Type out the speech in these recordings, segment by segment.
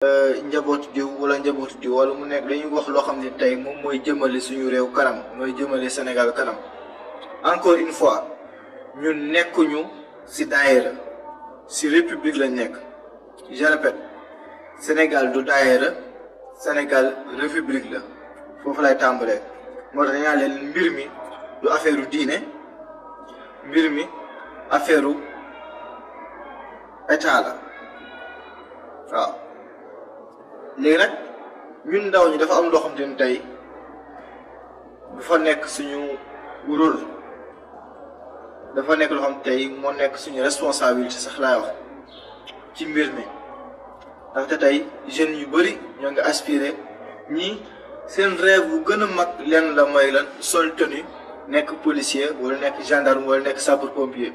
njabootu diw wala njabootu diw wala mu nekk dañuy wax loo xam ne tey moom mooy jëmale suñu réew kanam mooy jëmale Sénégal kanam encore une fois ñun nekkuñu ci daayira ci république lañ nekk. Je répète, Sénégal du daayira Sénégal république la foofu lay tàmbalee moo tax dañaa leen mbir mi du affaire diine mbir mi affaire état la waaw. léegi nag ñun ndaw ñi dafa am loo xam te ne tey dafa nekk suñu rôle dafa nekk loo xam tey moo nekk suñu responsabilité sax laay wax ci mbir mi ndaxte tey jeunes yu bëri ñoo ngi aspiré ñii seen rêve bu gën a mag lenn la mooy lan sol tenue nekk policier wala nekk gendarme wala nekk sapeur pompier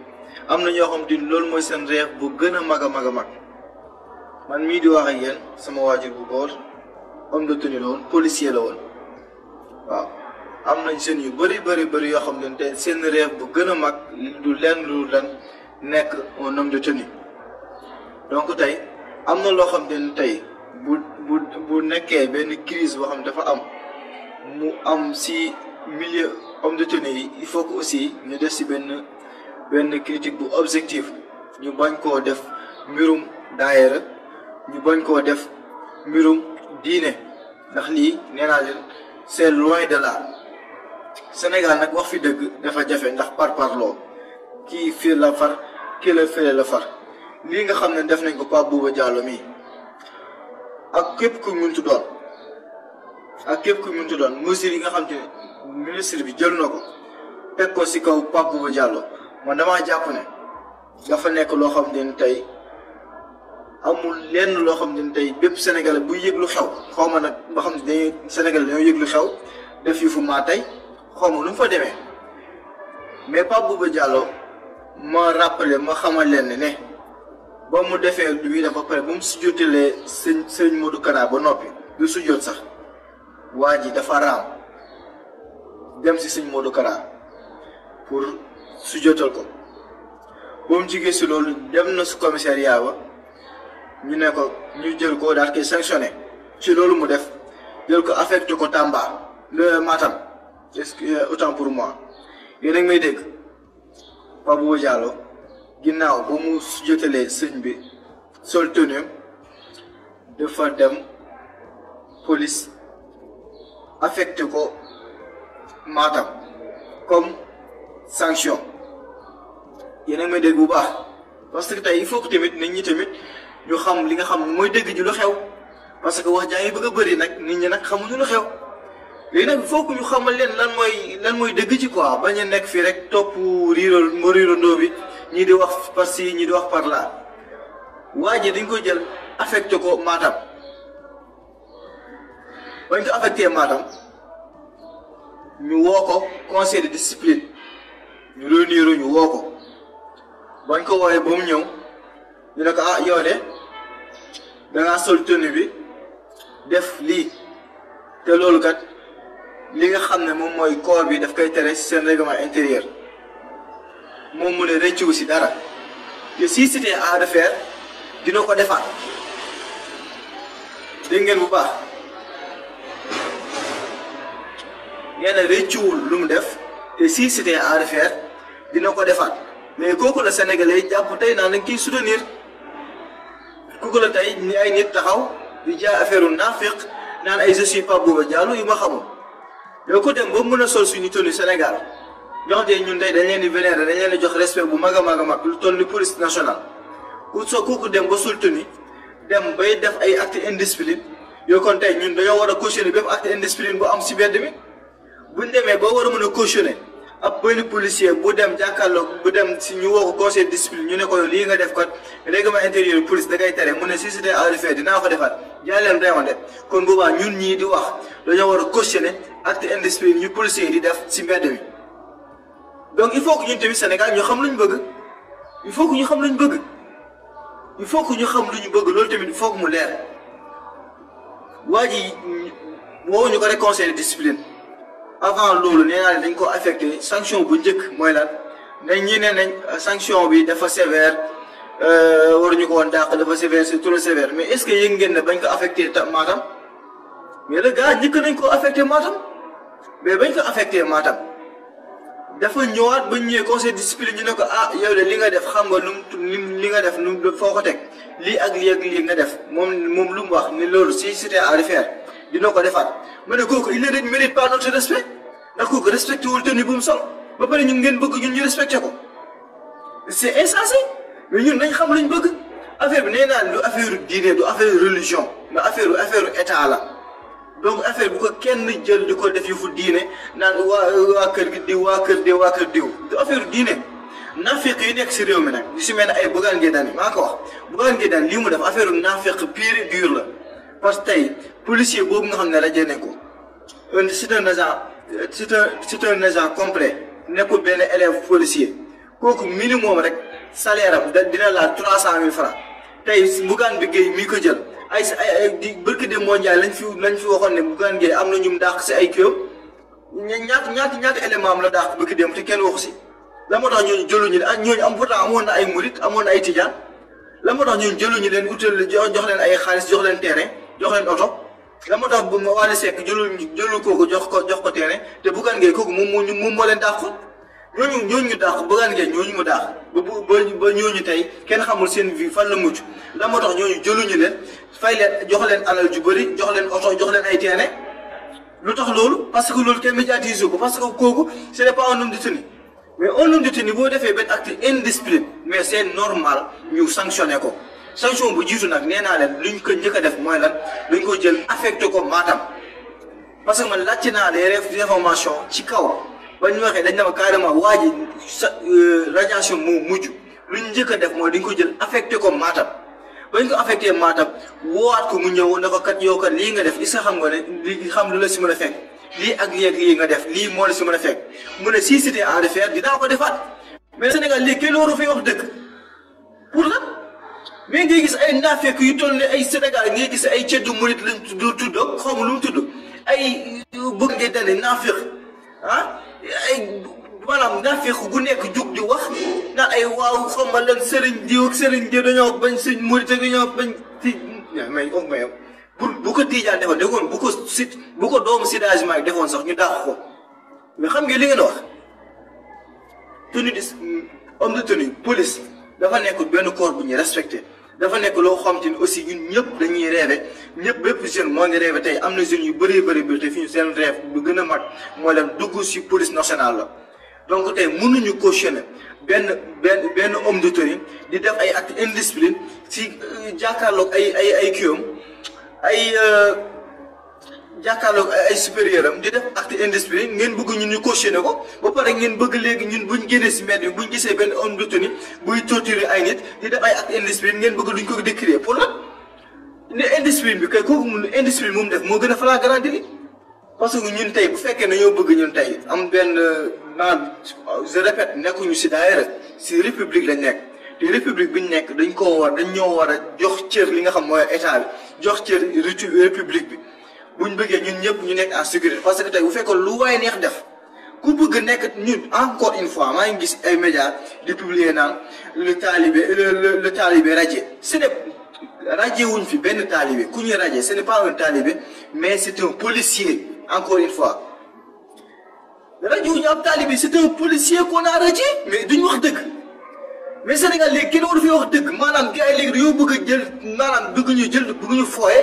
am na ñoo xam te ni loolu mooy seen rêve bu gën a mag a mag a mag. man mii di wax ak yéen sama waajur bu góor homme de tenue la woon policier la woon waaw am nañ seen yu bëri yoo xam ne te seen rêve bu gën a mag du lenn lu lan nekk un homme de tenue. donc tey am na loo xam ne tey bu nekkee benn crise boo xam ne dafa am mu am si milieu homme de tenue yi il faut que aussi ñu def si benn critique bu objectif ñu bañ koo def mbirum daayira ñu bañ koo def mbirum diine ndax lii nee naa leen c'est loin de là. Sénégal nag wax fi dëgg dafa jafe ndax parloo kii fii la far kii la fële la far lii nga xam ne def nañ ko Pape Bouba Diallo mii ak képp ku muntu doon mesures yi nga xam te ministre bi jël na ko teg ko ci kaw Pape Bouba Diallo man damaa jàpp ne dafa nekk loo xam ne tey amul lenn loo xam ne tey bépp Sénégalais buy yëg lu xew xaw ma nag ba xam ne dañuy Sénégalais dañoo yëg lu xew def yi fu maa tey xaw ma nu mu fa demee mais Pape Bouba Diallo ma rappelé ma xamal leen ne ba mu defee lu muy def ba pare ba mu sujjóotalee sëñ Modou Kara ba noppi du sujjóot sax waa ji dafa raam dem si sëñ Modou Kara pour sujjóotal ko ba mu jigee si loolu dem na si commissariat ba ñu ne ko ñu jël ko daal koy sanctionné ci loolu mu def jël ko affecté ko Tamba le Matam est-ce que autant pour moi yéen a ngi may dégg Pape Bouba Diallo ginnaaw ba mu jotalee sëñ bi sol tenue dafa dem police affecté ko Matam comme sanction yéen a ngi may dégg bu baax parce que tey il faut que tamit nit ñi tamit ñu xam li nga xam mooy dëgg ji lu xew parce que wax jaa ngi bëgg a bëri nag nit ñi nag xamuñu lu xew léegi nag il faut que ñu xamal leen lan mooy dëgg ci quoi bañ a nekk fii rek topp riirandoo bi ñii di wax par ci ñii di wax par là waa ji dañ ko jël affecté ko Matam bañ ko affecté Matam ñu woo ko conseil de discipline ñu réunir ñu woo ko bañ ko woowee ba mu ñëw ñu ne ko ah yow de dangaa sol tenue bi def lii te loolu kat li nga xam ne moom mooy corps bi daf koy tere ci seen règlement intérieur moom mu ne rëccu ci dara te si c'était à refaire dina ko defaat dégg ngeen bu baax nee na rëccuwul lu mu def te si c'était à refaire dina ko defaat mais kooku la Sénégalais jàpp tey naan dañ koy soutenir kooku la tey ni ay nit taxaw di jaay affaire naafiq naan ay je suis Pape Bouba Diallo yu ma xamul yow ko dem ba mën a sol suñu tenue Sénégal ñoo xam te ñun tey dañ leen di vénérer dañ leen di jox respect bu mag a mag lu toll ni police nationale kooku dem ba sol tenue dem bay def ay acte indiscipline yow kon tey ñun dañoo war a cautionner bépp acte indiscipline bu am si mbedd mi buñ demee ba war a mën a cautionner ab benn policier bu dem jàkkaarloo bu dem si ñu woo ko conseil de discipline ñu ne ko lii nga def kat règlement intérieur police da ngay tere mu ne si c'était à refaire dinaa ko defaat jaay leen reewande kon boobaa ñun ñii di wax dañoo war a cautionner acte indiscipline ñu policiers yi di def si mbedd mi donc il faut que ñun tamit Sénégal ñu xam lu ñu bëgg il faut que ñu xam lu ñu bëgg il faut que ñu xam lu ñu bëgg loolu tamit il faut que mu leer waa ji woowuñu ko rek conseil de discipline avant loolu nee naa dañ ko affecté sanction bu njëkk mooy lan nañ ñi ne nañ sanction bi dafa sévère waruñu ko woon dàq dafa sévère c'est trop sévère mais est-ce que yëg ngeen ne bañ ko affecté Matam mais le gars njëkk nañ ko affecté Matam mais bañ ko affecté Matam dafa ñëwaat ba ñëwee conseil de discipline ñu ne ko ah yow de li nga def xam nga li nga def nu foo ko teg lii ak lii nga def moom lu mu wax ni loolu si c'était à refaire dina ko defaat ma ne kooku il ne mérite pas notre respect ndax kooku respecté wul tenue bu mu sol ba pare ñun ngeen bëgg ñun ñu respecté ko c'est insensé mais ñun nañ xam luñ bëgg affaire bi nee naa du affaire diine du affaire religion mais affaire état la donc affaire bu ko kenn jël di ko def yu fu diine naan waa kër gi diw waa kër diw du affaire diine naafeq yi nekk si réew mi nag si mel ne ay Bougane Gueye Dany maa ko wax Bougane Gueye Dany lii mu def affaire naafeq pure et dure la parce que tey policier boobu nga xam ne rajee ne ko c'est un agent complet nekkul benn élève policier kooku minimum rek salaire am dina laal 300 000 francs tey Bougane bi Gueye mi ko jël di barke de mondial lañ fi waxoon ne Bougane Gueye am na ñu mu dàq si ay kii ñaata élément am la dàq barke dem te kenn waxu si la moo tax ñooñu jëluñu leen ñooñu am pourtant amoon na ay murit amoon na ay tijaan la moo tax ñooñu jëluñu leen utal jox leen ay xaalis jox leen terrain jox leen oto la moo tax bu ma Wally Seck jëlul kooku jox ko terrain te Bougane Gueye kooku moom moo leen dàq ñooñu ñu dàq Bougane Gueye ñooñu mu dàq ba ñooñu tey kenn xamul seen vie fan la mucc la moo tax ñooñu jëluñu leen fay leen jox leen alal ju bëri jox leen oto jox leen ay terrain lu tax loolu parce que loolu kenn médiatise ko parce que kooku ce n'est pas un homme de tenue mais un homme de tenue boo defee benn acte indiscipline mais c'est normal ñu sanctionné ko sanction bu jiitu nag nee naa leen luñ ko njëkk a def mooy lan luñ ko jël affecté ko Matam parce que man laajte naa les informations ci kaw ba ñu waxee dañ ne ma carrément waa ji radiation moo mujj luñ njëkk a def mooy dañ ko jël affecté ko Matam bañ ko affecté Matam woowaat ko mu ñëw ne ko kat yow kat lii nga def is xam nga ne li xam lu la si mën a fekk lii ak lii nga def lii moo la si mën a fekk mu ne si c'était à refaire dinaa ko defaat mais Sénégal léegi kenn waru fay wax dëgg pour la mais ngay gis ay naafeek yu toll ne ay Sénégal ngay gis ay ceddu murit lañ tudd xaw ma lu mu tudd ay bëgg ngay dane naafeek ah ay maanaam naafeek gu nekk jug di wax naan ay waaw xaw ma lan sëriñ diw ak sëriñ diw dañoo bañ sëñ murit dañoo bañ ci mais bu ko Tidiane defoon déggoon bu ko doomu sidagement defoon sax ñu dàq ko mais xam nga li ngeen wax tenue de homme de tenue police dafa nekk benn corps bu ñu respecté dafa nekk loo xam te ni aussi ñun ñëpp dañuy rêvé ñëpp bépp jeune moo ngi rêvé tey am na jeunes yu bëri te fi ñu seen rêve bu gën a mag moo leen dugg si police nationale la donc tey mënuñu cautionner benn homme de tenue di def ay actes indiscipline si jàkkaarloog ay kiyom jàkkaarloog ay supérieur am di def acte indiscipline ngeen bëgg ñun ñu cautionné ko ba pare ngeen bëgg léegi ñun buñ génnee si mbedd bi buñ gisee benn homme de tenue buy torturer ay nit di def ay acte indiscipline ngeen bëgg duñ ko décrire pour la ne indiscipline bi kay kooku mun indiscipline moom def moo gën a flagrant délit parce que ñun tey bu fekkee ne ñoo bëgg ñun tey am benn je répète nekkuñu si daayira si république lañ nekk te république bi ñu nekk dañ ñoo war a jox cër li nga xam mooy état bi jox cër république bi buñ bëggee ñun ñëpp ñu nekk en sécurité parce que tey bu fekkoon lu waay neex def ku bëgg nekk ñun encore une fois maa ngi gis ay médias di publier naan le talibé radié ce n'est radié wuñ fi benn talibé ku ñuy radié ce n'est pas un talibé mais c'est un policier encore une fois radié wuñu ab talibé c'est un policier qu'on a radié mais duñ wax dëgg mais Sénégal léegi kenn waru fi wax dëgg maanaam gars yi léegi dañoo bëgg a jël maanaam bëgg ñu fooye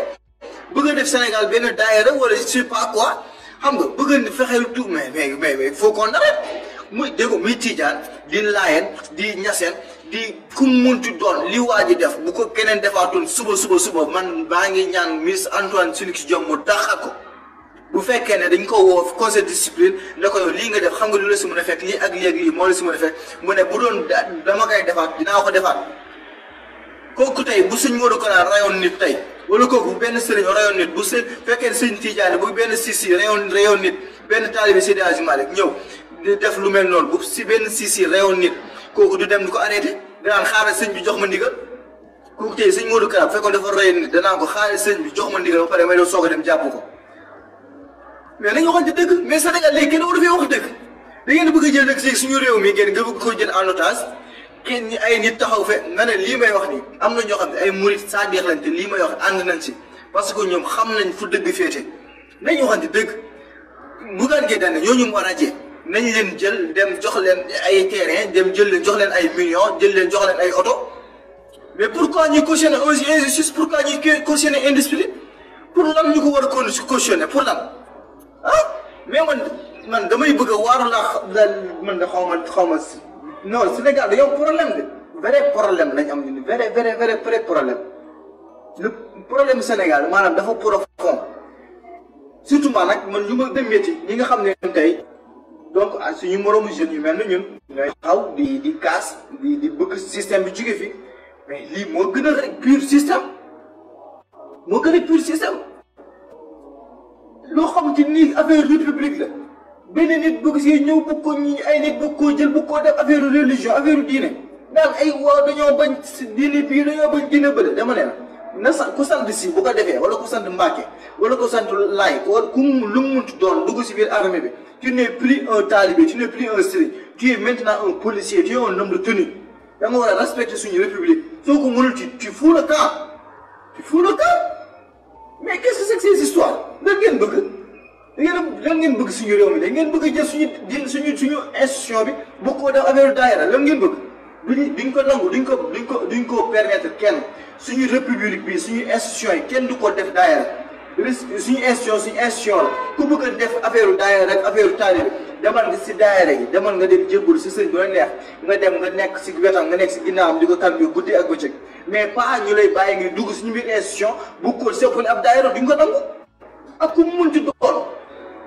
bëgg a def Sénégal benn daayira wala je sais pas quoi xam nga bëgg a fexeel tout mais faut qu'on arrête muy dégg muy Tidiane di Laayeen di Ñaseen di ku munti doon li waa ji def bu ko keneen defaatoon suba man baa ngi ñaan ministre Antoine Félix Diome mu daxal ko bu fekkee ne dañ ko woo conseil de discipline ne ko yow lii nga def xam nga lu la si mën a fekk lii ak lii moo la si mën a fekk mu ne bu doon dama koy defaat dinaa ko defaat kooku tey bu sëñ Modou Kara rayoon nit tey wala kooku benn sëriñ rayoon nit bu fekkee sëñ Tidiane bu benn sisi rayoon nit benn taalibe Seydi Hadji Malick ñëw di def lu mel noonu bu si benn sisi rayoon nit kooku du dem di ko arrêté danaan xaaral sëñ bi jox ma ndigal kooku tey sëñ Modou Kara bu fekkoon dafa rayoon nit danaa ko xaaral sëñ bi jox ma ndigal ba pare may doon soog a dem jàpp ko mais nañu waxante dëgg mais Sénégal léegi kenn waru fee wax dëgg da ngeen bëgg a jël nag suñu réew mi ngeen nga bëgg ko jël en otage kenn ñi ay nit taxaw fe nga ne lii may wax nii am na ñoo xam ne ay murit saa-diix lañ te lii may wax ànd nañ si parce que ñoom xam nañ fu dëgg féete nañu waxante dëgg Bougane Gueye Dany ñooñu mu radié nañ leen jël dem jox leen ay terrain dem jël leen jox leen ay millions jël leen jox leen ay oto mais pourquoi ñuy cautionner injustice pourquoi ñuy cautionner indiscipline pour lan ñu ko war a cautionner pour lan ah mais man damay bëgg a waaru laa man de xaw ma non Sénégal dañoo am problème de vrai problème lañ am ni vrai problème le problème Sénégal maanaam dafa profond surtout nag man ñu ma demee ci ñi nga xam ne tey donc suñu moroomu jeunes yu mel na ñun ñooy xaw di kaas di bëgg système bi jóge fi mais lii moo gën a rek pur système moo gën a pur système loo xam ci nii affaire république la benn nit bëgg si ñëw bëgg ko ñi ay nit bëgg koo jël bëgg koo def affaire religion affaire diine daal ay waaw dañoo bañ diine bii dañoo bañ diine bële dama ne na sax ku sant si bu ko defee wala ku sant Mbàkke wala ku sant Laay wala ku lu mu munti doon dugg si biir armée bi tu n'es plus un talibé tu n'es plus un sëriñ tu es maintenant un policier tu es un homme de tenue da nga war a respecter suñu république soo ko mënul tu fous le camp mais qu'est-ce que c'est que ces histoires lan ngeen bëgg lan ngeen bëgg suñu réew mi da ngeen bëgg jël suñu institution bi bu ko def affaire daayira lan ngeen bëgg duñ ko nangu duñ ko permettre kenn suñu république bi suñu institution yi kenn du ko def daayira suñu institution la ku bëgg a def affaire daayira rek affaire taalibe demal nga si daayira yi demal nga dem jébbul si sëñ bu la neex nga dem nga nekk si wetam nga nekk si ginnaawam di ko tàmbali guddi ak bëccëg mais pas ñu lay bàyyi ngi dugg suñu biir institution bu ko seppali ab daayira duñ ko nangu ak ku mu munti doon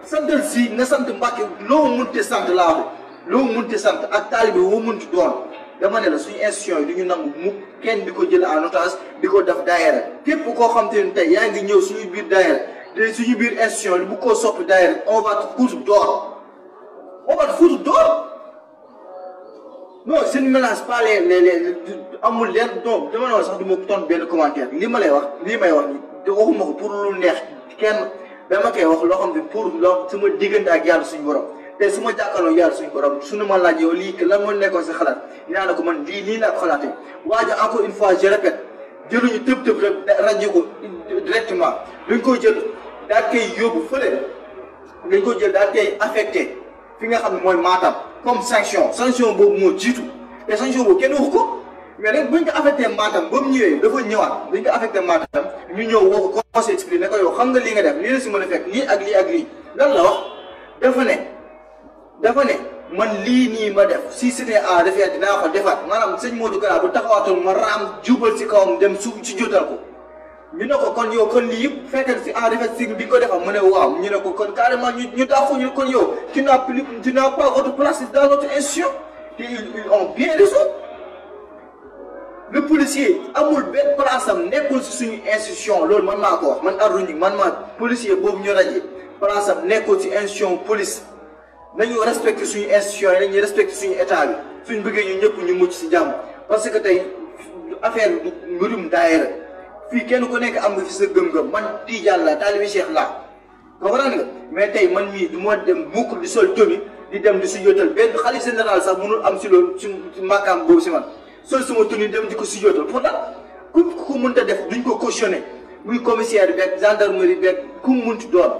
santal si nga sant Mbàkke loo munti sant laaxu loo munti sant ak taalibe woo munti doon dama ne la suñu institution yi du ñu nangu mu kenn di ko jël en otage di ko def daayira képp koo xam te ne tey yaa ngi ñëw suñu biir daayira te suñu biir institution yi bu ko soppi daayira on va te foutre dehors non je ne mélange pas les amul leen donc dama ne sax du ma tontu benn commentaire li may wax ni te waxuma ko pour lu neex kenn dama koy wax loo xam ne pour loo sama diggante ak yàlla suñu borom te su ma jàkkaarloo yàlla suñu borom suñu ma laaj yow lii lan moo nekkoon sa xalaat dinaa ne ko man lii laa ko xalaatee waaja encore une fois je répète jëluñu tëb rek rajo ko directement dañ koy jël daal koy yóbbu fële dañ koy jël daal koy affecté fi nga xam ne mooy Matam comme sanction boobu moo jiitu te sanction boobu kenn waxu ko mais rek buñ ko affecté Matam ba mu ñëwee dafa ñëwaat dañ ko affecté Matam ñu ñëw woo ko conseil expliqué ne ko yow xam nga lii nga def lii la si mën a fekk lii ak lii lan la wax dafa ne man lii nii ma def si c'était à refaire dinaa ko defaat maanaam sëñ Modou Kara bu taxawaatoon ma raam jubal si kawam dem si jotal ko ñu ne ko kon yow kon lii yëpp fekkal si en refaire si bi ko defal mu ne waaw ñu ne ko kon carrément ñu dàqu ñu kon yow tu n'as pas votre place dans notre institution te ils ont bien raison le policier amul benn place am nekkul si suñu institution loolu man maa ko wax man Ardo Gningue man maa policier boobu ñu rajee place am nekkul si institution police nañu respecté suñu institution yi nañu respecté suñu état bi suñ bëggee ñu ñëpp ñu mucc si jàmm parce que tey affaire mbirum daayira fii kenn ku nekk am nga fi sa gëm-gëm man Tijaan la taalibi Cheikh laa comprendre nga mais tey man mii du ma dem mukk di sol tomi di dem di si yóotal benn xalifa général sax mënul am si loolu si màkkaam boobu si man sol sama tuni dem di ko si yóotal pour lan ku ko mënta def duñ ko cautionné muy commissaire beeg gendarmerie beeg ku mu mënti doon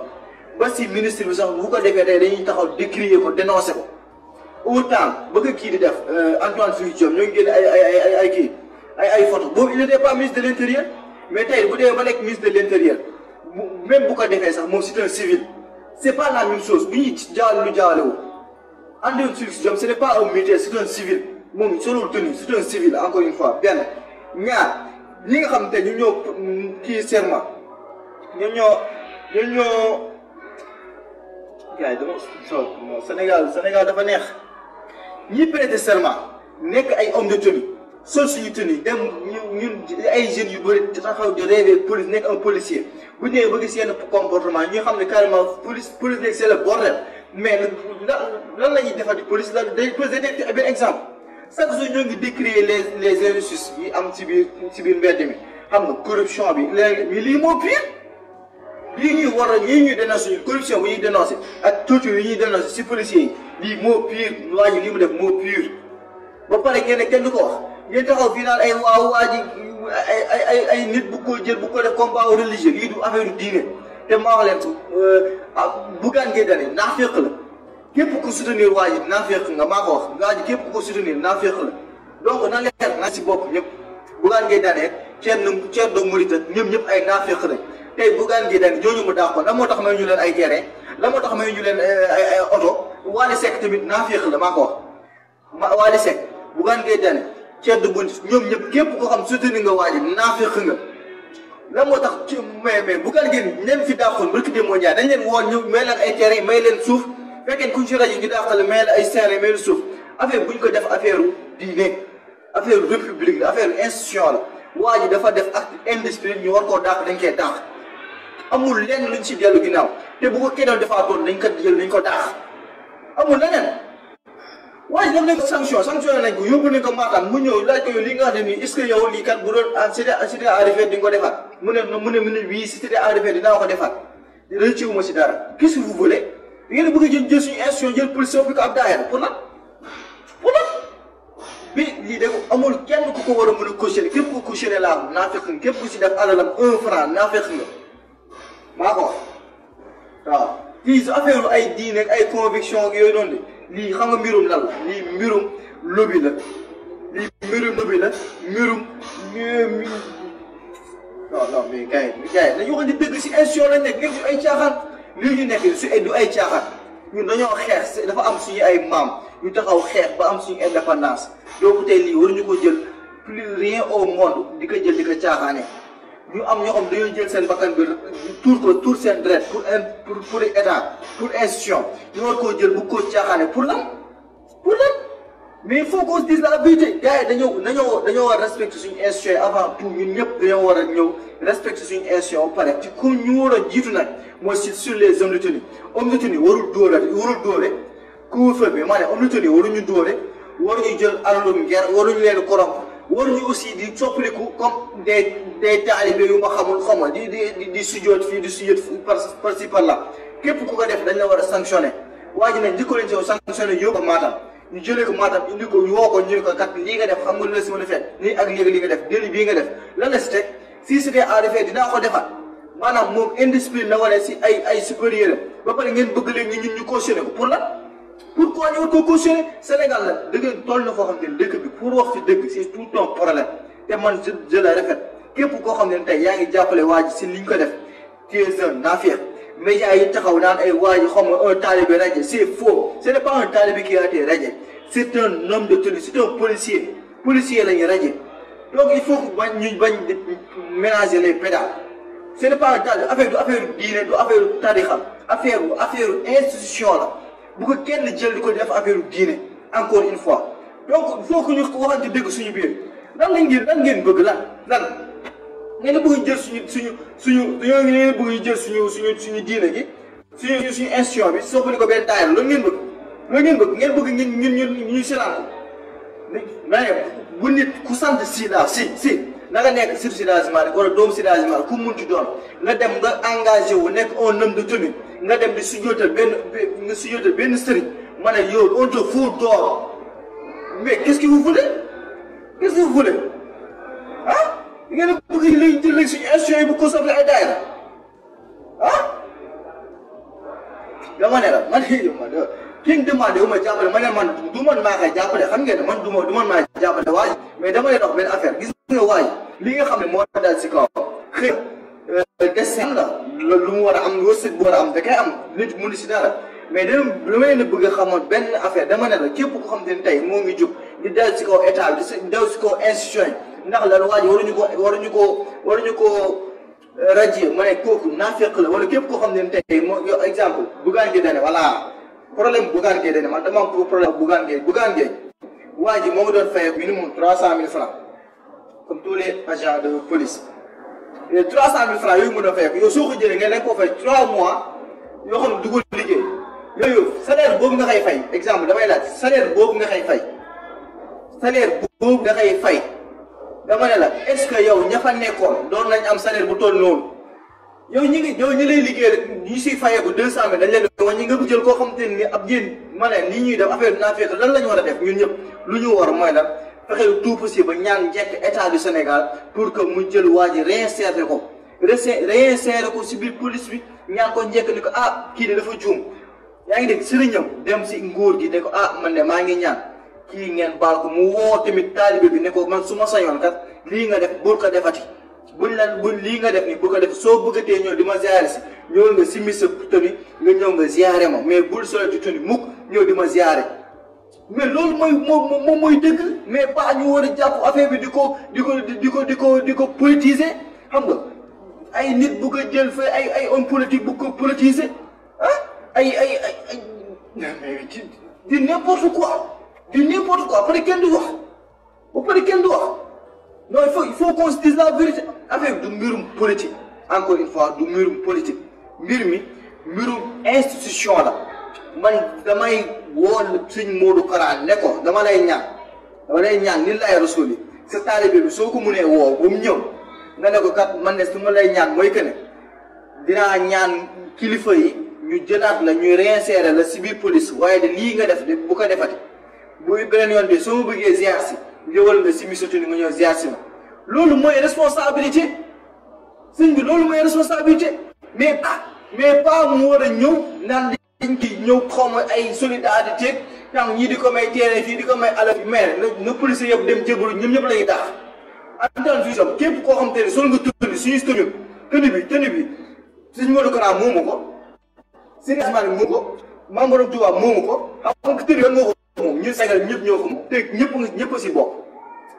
ba si ministre bi sax bu ko defee tey dañuy taxaw décrier ko dénoncer ko autant ba ko kii di def Antoine Félix Diome ñoo ngi génne ay photo boobu il n'était pas ministre de l'intérieur mais tey bu dee ba nekk ministre de l'intérieur même bu ko defee sax moom c'est un civil c'est pas la même chose bu ñuy jaawale wu Antoine Félix Diome ce n'est pas un militaire c'est un civil moom solul tenue c'est un civil encore une fois benn ñaar ñi nga xam te ñu ñoo kii serment ñoo gars yi dama Sénégal dafa neex ñi prêter serment nekk ay homme de tenue sol suñu tenue dem ñun ay jeunes yu bëri taxaw di rêver police nekk un policier bu ñëwee ba gis yenn comportement ñu xam ne carrément police léegi c'est le bordel mais lan la ñuy defati police lan day détecter benn exemple chaque jour ñoo ngi décrier les injustices yi am ci biir mbedd mi xam nga corruption bi léegi lii moo pire. lii ñuy war a ñuy dénoncé corruption bu ñuy dénoncé ak torture yi ñuy dénoncé si policiers yi lii moo pire waa ji lii mu def moo pire ba pare ngeen ne kenn du ko wax ngeen taxaw fii naan ay waaw waa ji ay nit bu ko jël bu ko def combat religieux lii du affaire diine te maa wax leen ko Bougane Gueye Dany naafeq la képp ku soutenir waa ji naafeq nga maa ko wax waa ji képp ku ko soutenir naafeq la donc na leer na si bopp ñëpp Bougane Gueye Dany Thierno Mouride ñëpp ay naafeq lañ tey Bougane Gueye Dany ñooñu mu dàqoon lan moo tax may ñu leen ay terrain lan moo tax may ñu leen ay oto Wally Seck tamit naafeq la maa ko wax Wally Seck Bougane Gueye Dany Thierno Mouride ñoom ñëpp képp koo xam soutenir nga waa ji naafeq nga lan moo tax ci mais Bougane Gueye leen fi dàqoon barki démb Ndiaye dañ leen woon ñu may leen ay terrain may leen suuf fekkee kuñ ci rajo ñu dàqale may la ay terrain may leen suuf affaire buñ ko def affaire diine affaire république la affaire institution la waa ji dafa def acte indiscipline ñu war koo dàq dañ koy dàq amul lenn luñ si dellu ginnaaw te bu ko keneen defaatoon dañ ko jël dañ ko dàq amul leneen waa ji def nañ ko sanctionné nañ ko yóbbu nañ ko Matam mu ñëw laaj ko yow li nga xam ne nii est-ce que yow lii kat bu doon c'était arrivé di nga ko defaat mu ne wii si c'était arrivé dinaa ko defaat rëccu ma si dara qu'est-ce que vous voulez ngeen bëgg a jël suñu institution jël police bi ko ab daayira pour lan bi lii de amul kenn ku ko war a mën a cautionné képp ku cautionné laa naa fekk képp ku si def alalam 1 franc naa fekk nga maa ko wax waaw fii affaire ay diine ak ay conviction ak yooyu noonu de lii xam nga mbirum lan la lii mbirum lobby la lii mbirum lobby la mbirum non mais gars yi dañu waxoon di dëgg si institution lañ nekk nekk ay caaxaan lii ñu nekk su du ay caaxaan ñun dañoo xeex dafa am suñu ay maam ñu taxaw xeex ba am suñu indépendance donc tey lii waruñu ko jël plus rien au monde di ko jël di ko caaxaane ñu am ñoo xam dañoo jël seen bakkan bi tuur seen deret pour état pour institution ñu war koo jël bu ko caaxaane pour lan mais il faut qu'on se dise la vérité gars yi dañoo war respecter suñu institution avant tout ñun ñëpp dañoo war a ñëw respecter suñu institution ba pare ci ku ñu war a jiitu nag mooy sur les hommes de tenue warul dóore couvre-feu bi maa ne hommes de tenue waruñu dóore waruñu jël alalum nger waruñu leen corrompre waruñu aussi di soppaliku comme des talibé yu ma xamul di sujjoot fii di sujjoot par ci par là képp ku ko def dañ la war a sanctionné waa ji nag njëkko leen si sanctionné yóbbu ko Matam ñu jëlee ko Matam indi ko ñu woo ko ñu ne ko kat lii nga def xam nga lu la si mën a fekk nii ak léegi li nga def délit bii nga def lan la si teg si c'était arrivé dinaa ko defaat maanaam moom indiscipline la wala si ay supérieur ba pare ngeen bëgg leen ñun ñu cautionné ko pour lan pourquoi ñu war ko cautionné Sénégal la dëgg toll na foo xam ne dëkk bi pour wax fi dëgg c'est tout un problème te man je le répète képp koo xam ne tey yaa ngi jàppale waa ji si liñ ko def tu es un naafeq médias yi taxaw naan ay waa ji xam nga un talibé radié c'est faux ce n'est pas un talibé qui a été radié c'est un homme de tenue c'est un policier la ñu radié donc il faut que ñu bañ ménager les pédales ce n'est pas un talibé affaire diine du affaire tarixa affaire institution la bu ko kenn jël di ko def affaire diine encore une fois donc il faut que ñu waxante dëgg suñu biir lan ngeen bëgg lan ngeen bëgg jël suñu jël suñu diine gi suñu institution bi soppali ko benn taayal loolu ngeen bëgg ñu silaan mais bu nit ku sant sida si na nga nekk sur Seydi Hadji Malick wala doomu Seydi Hadji Malick ku munti doon nga dem nga engagé wu nekk un homme de tenue nga dem di sujjóotal benn sëriñ ma ne yow on te fout dehors mais qu'est-ce que vous voulez ah ngeen a bëgg léegi jël léegi suñu institution yi bu ko soxla ay daayira ah dama ne la man ki nga demandé wu ma jàppale ma ne man du man maa koy jàppale xam ngeen ne man du man maa jàppale waay mais dama lay dox benn affaire gis nga waay li nga xam ne moo daal si kaw xëy destin la lu mu war a am wërsëg bu war a am da koy am nit mu ni si dara mais dama leen a bëgg a xamoon benn affaire dama ne la képp ko xam ne tey moo ngi jóg di dal si kaw état bi di dal si kaw institution yi ndax lan waa ji waruñu ko radier ma ne kooku naafeq la wala képp koo xam ne tey moo yow exemple Bougane Gueye Dany voilà problème Bougane Gueye Dany man dama am problème Bougane Gueye waa ji moo ngi doon fay minimum 300 000 francs comme tous les agents de police et 300 000 francs yooyu mën a fay yow soo ko jëlee nga nekk koo fay 3 mois yoo xam ne dugul liggéey yooyu salaire boobu nga koy fay exemple damay laaj salaire boobu nga koy fay dama ne la est-ce que yow ña fa nekkoon doon nañ am salaire bu toll noonu yow ñi lay liggéey rek ñu siy fayeeku 200 000 dañ leen di wàññi nga jël koo xam te ni ab yéen ma ne li ñuy def affaire naafeq lan la ñu war a def ñun ñëpp lu ñu war mooy lan fexe tout possible ba ñaan njëkk état du Sénégal pour que mu jël waa ji réinsérer ko réinsérer ko si biir police bi ñaan ko njëkk ni ko ah kii de dafa juum yaa ngi dégg sëriñam dem si nguur gi ne ko ah man de maa ngi ñaan kii ngeen baal ko mu woo tamit taalibe bi ne ko man su ma sañoon kat lii nga def bul ko defati buñ lii nga def ni bu ko def soo bëggatee ñëw di ma ziare si ñëw nga simmi sa tëni nga ñëw nga ziare ma mais bul soleti tëni mukk ñëw di ma ziare mais loolu moom mooy dëgg mais pas ñu war a jàpp affaire bi di ko politiser xam nga ay nit bu ko jël fa ay homme politique bu ko politiser ah ay di n'importe quoi après kenn du wax ba pare kenn du wax non il faut qu'on se dise la vérité affaire du mbirum politique encore une fois du mbirum politique mbirum institution la man damay woon Sëñ Modou Kara ne ko dama lay ñaan ni lay rasuli sa taalibe bi soo ko mënee woo ba mu ñëw nga ne ko kat man ne su ma lay ñaan mooy que ne dinaa ñaan kilifa yi ñu jëlaat la ñuy réinsérer la si biir police waaye de lii nga def de bu ko defati buy beneen yoon bi soo ma bëggee ziar si ñëwal nga si misatu ni nga ñëw ziar si ma loolu mooy responsabilité sëñ bi loolu mooy responsabilité mais pas mu war a ñëw naan dañ ki ñëw xaw ma ay solidarité tam ñii di ko may teere fii di ko may alal bi mais na policier yëpp dem jébalu ñoom ñëpp la ñuy daax antan vision képp koo xam te ne sol nga tëni suñu tëni bi Sëñ Modou Kara moomu ko Sëriñ Asmane moomu ko Mame Borom Touba moomu ko xam nga tëni yoon moo ko moom ñun Sénégal ñëpp ñoo ko moom te ñëpp si bokk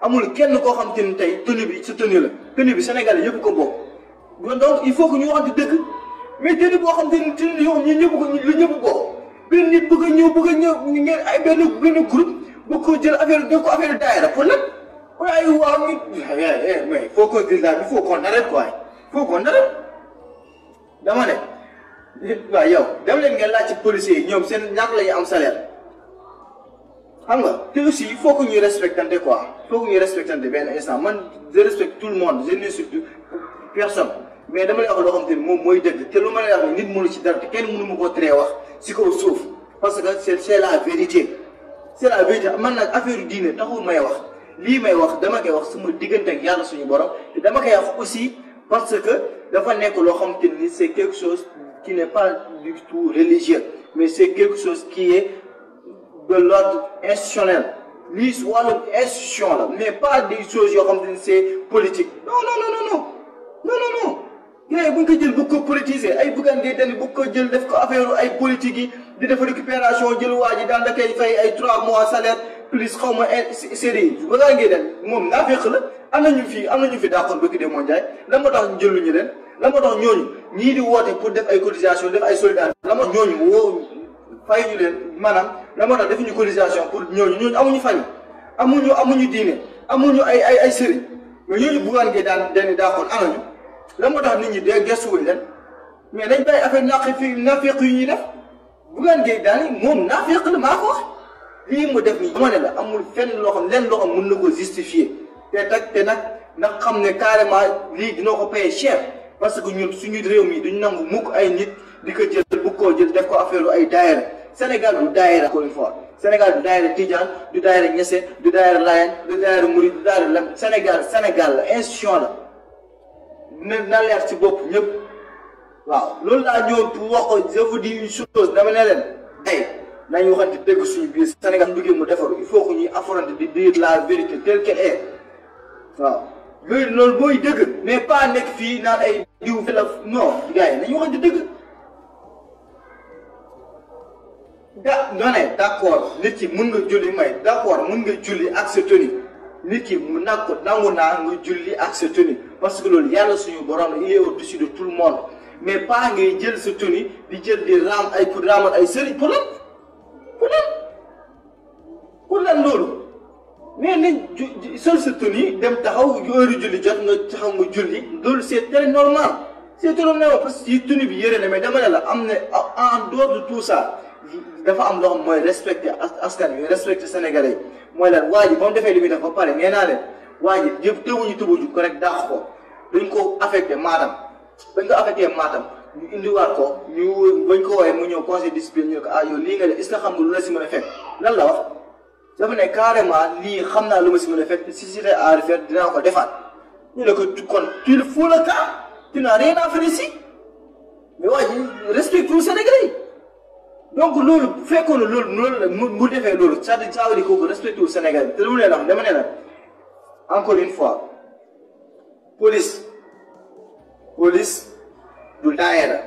amul kenn koo xam te ne tey tëni bi sa tëni la tëni bi Sénégal yëpp ko bokk donc il faut que ñu waxante dëgg mais tëni boo xam te ne tëni yoo xam lu ñëpp bokk benn nit bëgg a ñëw ngeen ay benn groupe bëgg ko jël affaire def ko affaire daayira pour lan waaye waaw mais faut qu'on dise là il faut qu'on arrête quoi faut qu'on arrête dama ne waaw yow dem leen ngeen laaj ci policiers yi ñoom seen ñaata la ñuy am salaire xam nga te aussi il faut que ñuy respectante quoi il faut que ñuy respectante benn instant man je respecte tout le monde je n'insulte personne mais dama lay wax loo xam te ne moom mooy dëgg te lu ma lay wax ni nit mënu ci dara te kenn mënu ma koo teree wax si kaw suuf parce que c'est la vérité man nag affaire diine taxul may wax lii may wax dama koy wax sama diggante ak yàlla suñu borom te dama koy wax aussi parce que dafa nekk loo xam te ni c'est quelque chose qui n'est pas du tout religieux mais c'est quelque chose qui est de l'ordre institutionnel lii su wàllum institution la mais pas des choses yoo xam te ni c'est politique non gars yi bu ñu ko jël bëgg ko politiser ay buggaan dee dani bëgg ko jël def ko affaire ay politique yi di def récupération jël waa ji daan da koy fay ay 3 mois salaire plus xaw ma série yi ba ngaa ngee den moom naa féq la am nañu fi d'accord bëgg de moo njaay la moo tax jëluñu leen la moo tax ñooñu ñii di woote pour def ay cotisation def ay solidarité la moo tax ñooñu woo fay ñu leen maanaam la moo tax defuñu cotisation pour ñooñu amuñu fay amuñu diine amuñu ay sëriñ mais ñooñu buggaan ngee daan den d'accord anañu la moo tax nit ñi de gestuwuñ leen mais dañ bàyyi affaire naafeq yu ñuy def buggaan ngee daal moom naafeq la maa ko wax lii mu def nii moo ne la amul fenn loo xam mën na ko justifier te nag xam ne carrément lii dina ko payer cher parce que ñun suñu réew mi duñ nangu mukk ay nit di ko jël bu ko jël def ko affaire ay daayira Sénégal du daayira encore une fois Sénégal du daayira Tidiane du daayira Niassène du daayira Layène du daayira Mouride du daayira Lam Sénégal la institution la na leer ci bopp ñëpp waaw loolu laa ñëw pour wax ko je vous dis une chose dama ne leen ay nañu waxante dëgg suñu biir Sénégal bëggee mu defaru il faut que ñuy affronter di dire la vérité telle qu'elle est waaw loolu mooy dëgg mais pas nekk fii naan ay diw fi la non gars yi nañu waxante dëgg d'accord nit ki mën nga julli d'accord mën nga julli ak sa tenue nit ki mu nag ko nangu naa nga julli ak sa tenue parce que loolu yàlla suñu borom il est au-dessus de tout le monde mais pas ngay jël sa tenue di jël di raam ay pour raamal ay sëriñ pour lan loolu mais nañ sol sa tenue dem taxaw heure julli jot nga taxaw nga julli loolu c'est très normal parce que ci tenue bi yëre na mais dama ne la am na en dehors de tout ça dafa am loo xam mooy respecter askan wi respecter sénégalais yi mooy lan waa ji ba mu defee li muy def ba pare nee naa leen waa ji yëpp tëbuñu ko rek dàq ko dañ ko affecté Matam ñu indiwaat ko ñu bañ ko woowee mu ñëw conseil discipline ñu ko yow lii nga def est-ce que xam nga lu la si mën a fekk lan la wax dafa ne carrément lii xam naa lu ma si mën a fekk si c'était à refaire dinaa ko defaat ñu ne ko kon tu le fous le camp tu n'as rien à faire ici mais waa ji respecte tout Sénégalais donc loolu bu fekkoon ne loolu mu defee loolu c'est-à-dire ça veut dire que respecte tout Sénégalais te lu mu leen wax dama ne la encore une fois police du daayira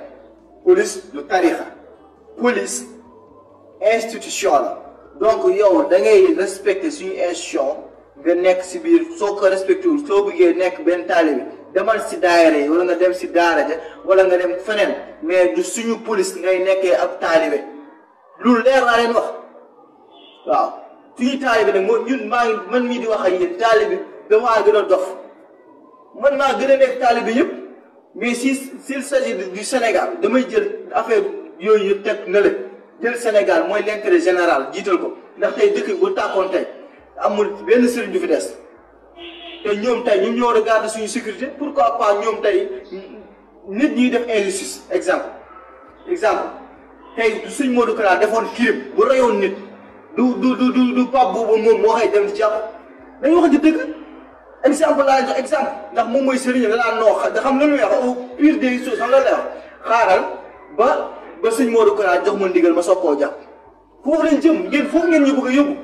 police du tarixa police institution la donc yow da ngay respecter suñu institution nga nekk si biir soo ko respecté wul soo bëggee nekk benn taalibe demal si daayira yi wala nga dem si daara ja wala nga dem feneen mais du suñu police ngay nekkee ab taalibe lu leer laa leen wax waaw suñu taalibe nag moo ñun man mii di wax ak yéen taalibe damaa gën a dof man maa gën a nekk taalibe yëpp mais s'il s'agit du Sénégal damay jël affaire yooyu yëpp teg na la jël Sénégal mooy l'intérêt général jiital ko ndax tey dëkk bu tàkkoon tey amul benn sëriñ du fi des te ñoom tey ñoom ñoo regarder suñu sécurité pourquoi pas ñoom tey nit ñuy def injustice exemple tey suñ Modou Kara defoon crime bu rayoon nit du Pape Bouba moom moo xëy dem di jàpp dañu wax di dëgg exemple laa jox exemple ndax moom mooy sëriñ da laa noo da xam lan muy wax au pire des choses xam lan lay wax xaaral ba suñ Modou Kara jox ma ndigal ma soog koo jàpp foofu lañ jëm foofu ngeen ñu bëgg a yóbbu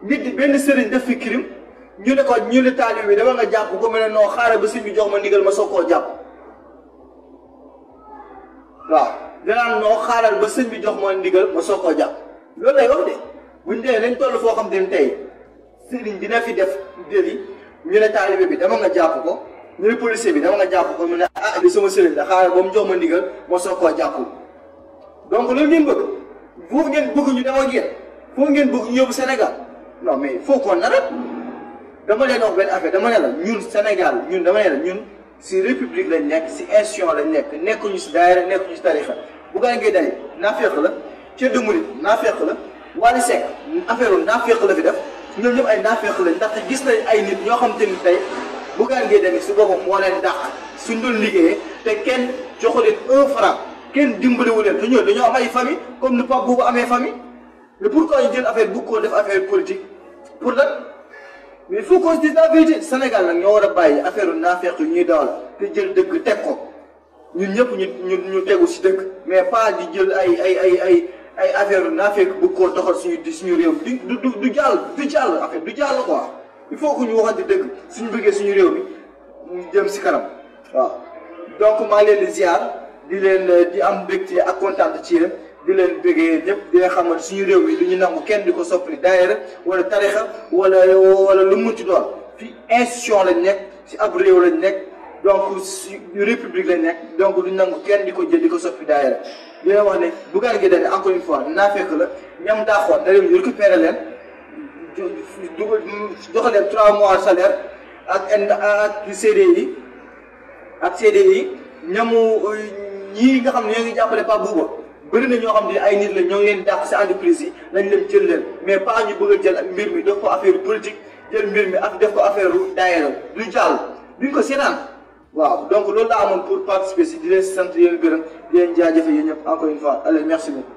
nit di benn sëriñ def fi crime ñu ne taalibe bi dama nga jàpp ko mel ne non xaaral ba sëñ bi jox ma ndigal ma soog koo jàpp waaw danaan noo xaaral ba sëñ bi jox ma ndigal ma soog koo jàpp loolu lay wax de buñ dee nañ toll foo xam ne tey sëriñ dina fi def déli ñu ne taalibe bi dama nga jàpp ko ñu ne policier bi dama nga jàpp ko mu ne ah li sama sëriñ la xaaral ba mu jox ma ndigal ma soog koo jàpp donc loolu ngeen bëgg foofu ngeen bëgg ñu dem ak yéen foofu ngeen bëgg ñu yóbbu Sénégal non mais il faut qu'on arrête dama leen wax benn affaire dama ne la ñun Sénégal dama ne la ñun si république lañ nekk si institution lañ nekkuñu si daayira nekkuñu si tarixa bu gaa ngay day naafeq la Ceddo Murid naafeq la Wally Seck affaire naafeq la fi def ñoom ñëpp ay naafeq lañ ndaxte gis nañ ay nit ñoo xam te ni tey bu gaa ngay demee si boppam moo leen dàq suñ doon liggéeyee te kenn joxu leen 1 franc kenn dimbaliwu leen te ñoo dañoo am ay famille comme ni Pape Bouba amee famille mais pourquoi ñu jël affaire bu ko def affaire politique pour lan mais il faut qu'on se dise la vérité Sénégal nag ñoo war a bàyyi affaire naafeq yu ñuy dawal te jël dëgg teg ko ñun ñëpp ñu tegu si dëgg mais pas di jël ay affaire naafeq bu ko doxal suñu réew du jàll affaire du jàll quoi il faut que ñu waxante dëgg suñu bëggee suñu réew bi mu jëm si kanam waaw donc maa ngi leen di ziar di am mbégte ak kontaan ci yéen di leen bëggee ñëpp di leen xamal suñu réew mi lu ñu nangu kenn di ko soppali daayira wala tarixa wala lu mu ci doon fi institution lañ nekk si ab réew lañ nekk donc si république lañ nekk donc du nangu kenn di ko jël di ko soppi daayira di leen wax ne Bougane Gueye Dany encore une fois naa fekk la ñam daaxoon na leen ñu récupérer leen jox leen 3 mois salaire ak CDI ñamu ñii nga xam ne ñoo ngi jàppale Pape Bouba bëri na ñoo xam ne ay nit la ñoo ngi leen dàq si entreprise yi lañ leen jël leen mais pas ñu bëgg a jël mbir mi def ko affaire politique jël mbir mi ak def ko affaire daayira du jàll duñ ko seetaan waaw donc loolu laa amoon pour participer si di leen sant yéen gërëm di leen jaajëfe yéen ñëpp encore une fois allez merci beaucoup